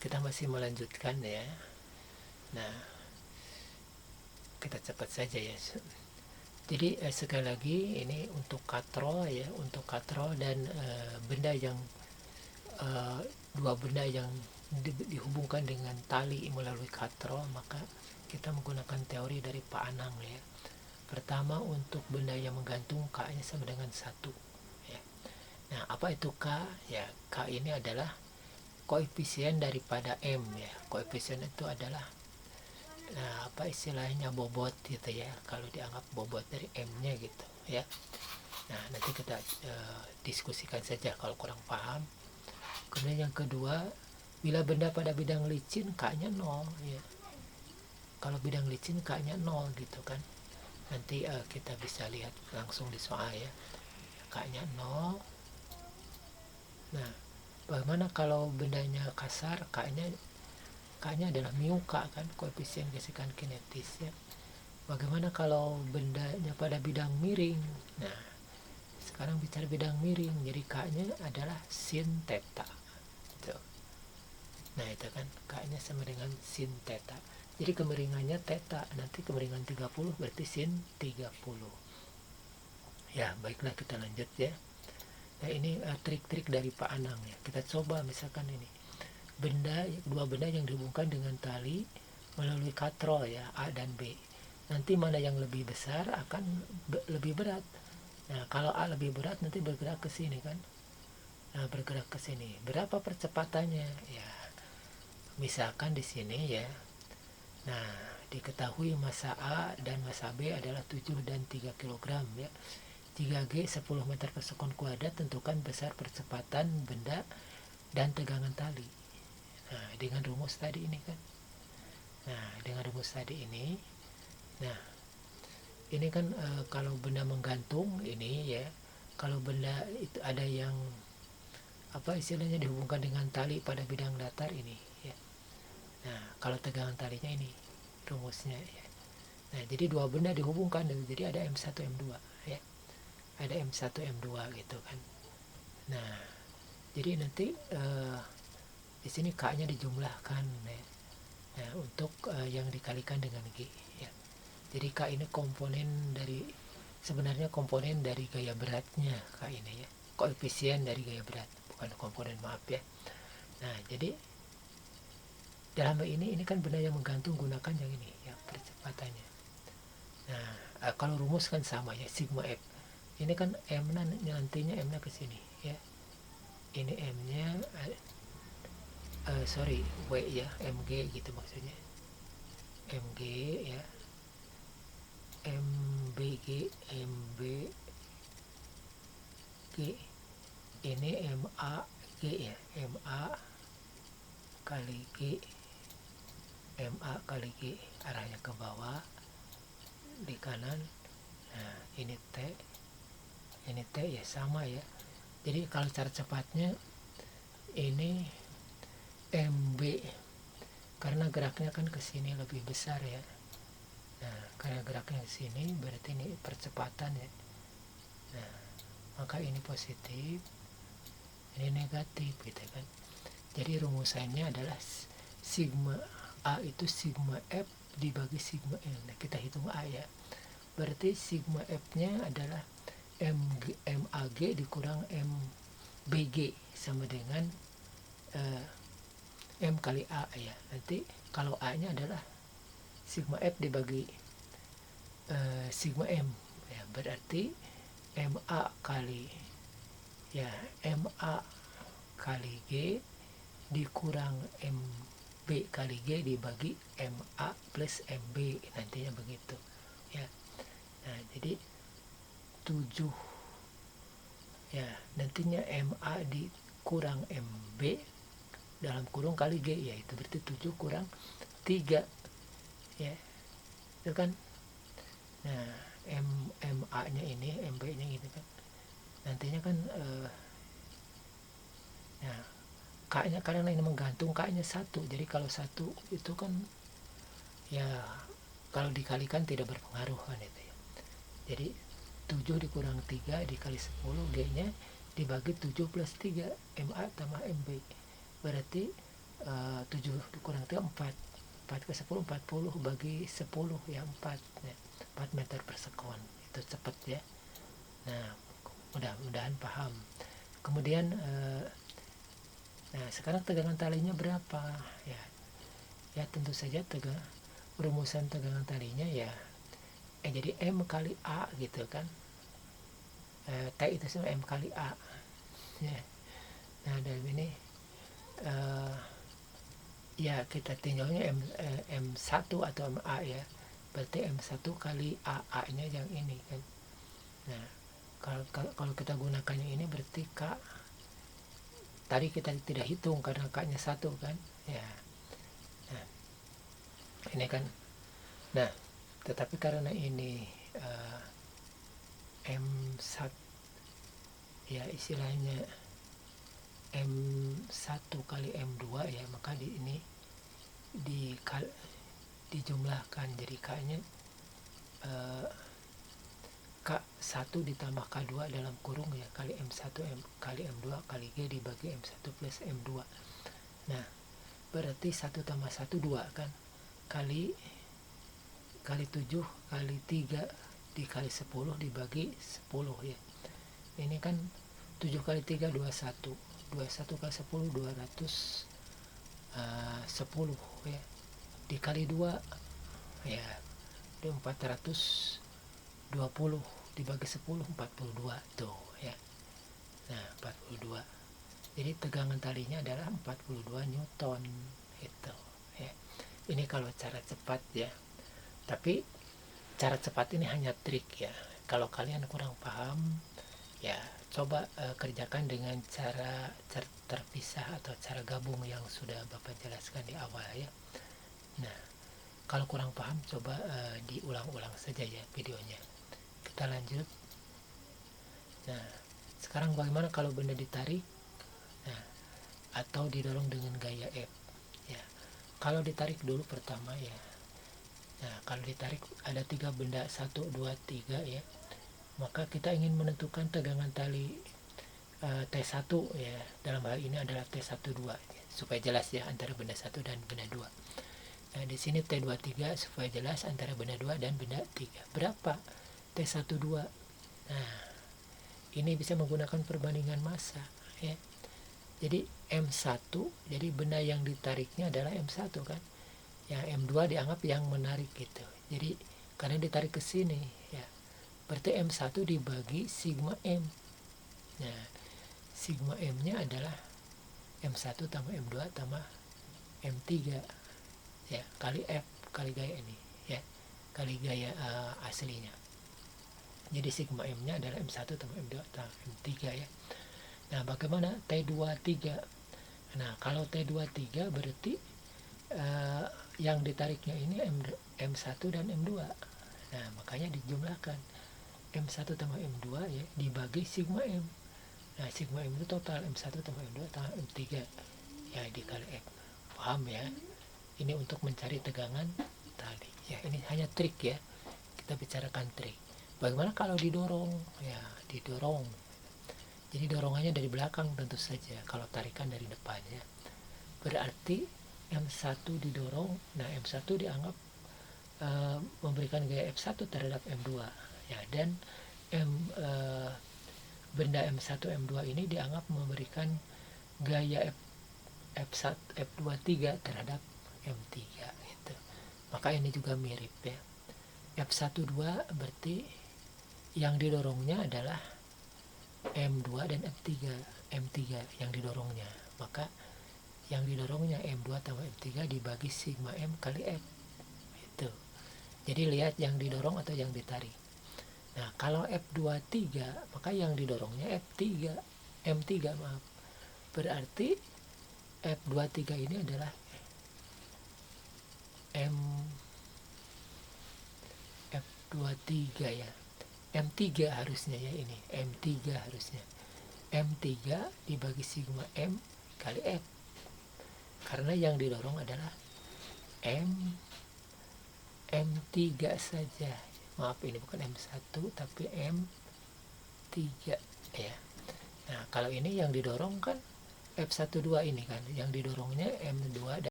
kita masih melanjutkan ya. Nah, kita cepat saja ya. Jadi sekali lagi ini untuk katrol ya, untuk katrol dan benda yang dua benda yang dihubungkan dengan tali melalui katrol, maka kita menggunakan teori dari Pak Anang ya. Pertama, untuk benda yang menggantung K-nya sama dengan 1 ya. Nah, apa itu K? Ya, K ini adalah koefisien daripada M ya. Koefisien itu adalah apa istilahnya, bobot gitu ya, kalau dianggap bobot dari M-nya gitu ya. Nah, nanti kita diskusikan saja kalau kurang paham. Kemudian yang kedua, bila benda pada bidang licin K-nya 0 ya. Kalau bidang licin K-nya 0 gitu kan. Nanti kita bisa lihat langsung di soal ya. K-nya 0. Nah, bagaimana kalau bendanya kasar? K-nya adalah mu K kan, koefisien gesekan kinetis ya. Bagaimana kalau bendanya pada bidang miring? Nah, sekarang bicara bidang miring, jadi K-nya adalah sin theta. Tuh. Nah, itu kan K-nya sama dengan sin theta. Jadi kemiringannya theta, nanti kemiringan 30 berarti sin 30. Ya, baiklah kita lanjut ya. Nah, ini trik-trik dari Pak Anang ya. Kita coba misalkan ini. Dua benda yang dihubungkan dengan tali melalui katrol ya, A dan B. Nanti mana yang lebih besar akan lebih berat. Nah, kalau A lebih berat nanti bergerak ke sini kan. Nah, bergerak ke sini. Berapa percepatannya? Ya, misalkan di sini ya. Nah, diketahui massa A dan massa B adalah 7 dan 3 kg ya. 3G 10 meter per sekon kuadrat, tentukan besar percepatan benda dan tegangan tali. Nah, dengan rumus tadi ini kan. Nah, dengan rumus tadi ini. Nah, ini kan kalau benda menggantung ini ya. Kalau benda itu ada yang apa istilahnya dihubungkan dengan tali pada bidang datar ini ya. Nah, kalau tegangan talinya ini rumusnya ya. Nah, jadi dua benda dihubungkan, jadi ada M1 M2 ya. Ada M1 M2 gitu kan. Nah, jadi nanti di sini K-nya dijumlahkan ya. Nah, untuk yang dikalikan dengan G ya. Jadi K ini sebenarnya komponen dari gaya beratnya K ini ya. Koefisien dari gaya berat, bukan komponen, maaf ya. Nah, jadi dalam ini kan benda yang menggantung, gunakan yang ini ya, percepatannya. Nah, kalau rumus kan sama ya, sigma F. Ini kan M nantinya M-nya ke sini ya. Ini M-nya W ya, MG gitu maksudnya. MG ya. MBG ini MAG ya, MA kali G arahnya ke bawah di kanan. Nah, ini T ya, sama ya. Jadi kalau cara cepatnya ini MB karena geraknya kan ke sini lebih besar ya. Nah, karena geraknya ke sini berarti ini percepatan ya. Nah, maka ini positif, ini negatif gitu kan. Jadi rumusannya adalah sigma A itu sigma F dibagi sigma L. Nah, kita hitung A ya. Berarti sigma F-nya adalah MAG dikurang MBG sama dengan M kali A ya. Nanti kalau A-nya adalah sigma F dibagi sigma M ya, berarti MA kali G dikurang MB kali G dibagi MA plus MB, nantinya begitu ya. Nah, jadi 7 ya, nantinya MA dikurang MB dalam kurung kali G ya, itu berarti 7 kurang 3 ya, itu kan. Nah, MA nya ini, MB nya gitu kan, nantinya kan nah, K nya karena ini menggantung, K nya 1, jadi kalau 1 itu kan ya kalau dikalikan tidak berpengaruh kan itu ya. Jadi 7 dikurang 3 dikali 10, G nya dibagi 7 plus 3, MA tambah MB berarti 7 dikurang 3 4 4 ke 10 40 bagi 10 ya 4 ya, 4 meter per sekon. Itu cepat ya. Nah, mudah-mudahan paham. Kemudian nah sekarang tegangan talinya berapa ya? Ya tentu saja rumusan tegangan talinya ya jadi M kali A gitu kan. T itu sama M kali A ya. Nah dalam ini ya kita tinjaunya M1 atau MA ya, berarti M1 kali A nya yang ini kan. Nah kalau kita gunakan yang ini berarti K, tadi kita tidak hitung karena K nya 1 kan ya. Nah ini kan, nah tetapi karena ini M1 ya istilahnya M1 kali M2 ya, maka ini dijumlahkan jadi K nya K1 ditambah K2 dalam kurung ya kali M1 kali M2 kali G dibagi M1 plus M2. Nah berarti 1 tambah 1 2 kan, kali 7 kali 3 dikali 10 dibagi 10 ya. Ini kan 7 kali 3 21 kali 10 210 ya, dikali 2 ya 420 dibagi 10 42 tuh ya. Nah 42, jadi tegangan talinya adalah 42 Newton itu ya. Ini kalau cara cepat ya, tapi cara cepat ini hanya trik ya. Kalau kalian kurang paham ya coba kerjakan dengan cara terpisah atau cara gabung yang sudah Bapak jelaskan di awal ya. Nah kalau kurang paham coba diulang-ulang saja ya videonya. Kita lanjut. Nah sekarang bagaimana kalau benda ditarik atau didorong dengan gaya F ya. Kalau ditarik dulu pertama ya. Nah kalau ditarik ada 3 benda 1 2 3 ya, maka kita ingin menentukan tegangan tali T1 ya, dalam hal ini adalah T12 ya, supaya jelas ya antara benda 1 dan benda 2. Nah di sini T23 supaya jelas antara benda 2 dan benda 3. Berapa T12? Nah ini bisa menggunakan perbandingan massa ya. Jadi M1, jadi benda yang ditariknya adalah M1 kan. Ya M2 dianggap yang menarik gitu. Jadi karena ditarik ke sini ya, berarti M1 dibagi sigma M. Nah sigma M nya adalah M1 tambah M2 tambah M3 ya, kali F kali gaya ini ya, kali gaya aslinya. Jadi sigma M nya adalah M1 tambah M2 tambah M3 ya. Nah bagaimana T23? Nah kalau T23 berarti yang ditariknya ini M1 dan M2. Nah makanya dijumlahkan M1 tambah M2 ya dibagi sigma M. Nah sigma M itu total M1 tambah M2 tambah M3 ya dikali F. Paham ya? Ini untuk mencari tegangan tali ya. Ini hanya trik ya, kita bicarakan trik. Bagaimana kalau didorong ya, didorong, jadi dorongannya dari belakang tentu saja, kalau tarikan dari depan ya, berarti M1 didorong. Nah M1 dianggap memberikan gaya F1 terhadap M2 ya, dan benda M1 M2 ini dianggap memberikan gaya F1 F23 terhadap M3 gitu. Maka ini juga mirip ya. F12 berarti yang didorongnya adalah M2 dan M3 yang didorongnya, maka yang didorongnya M2 tambah M3 dibagi sigma M kali F itu. Jadi lihat yang didorong atau yang ditarik. Nah kalau F23 maka yang didorongnya M3 maaf, berarti F23 ini adalah F23 ya, M3 harusnya ya, ini M3 harusnya, M3 dibagi sigma M kali F, karena yang didorong adalah M3 saja, maaf ini bukan M1 tapi M3 ya. Nah kalau ini yang didorong kan F12 ini kan yang didorongnya M2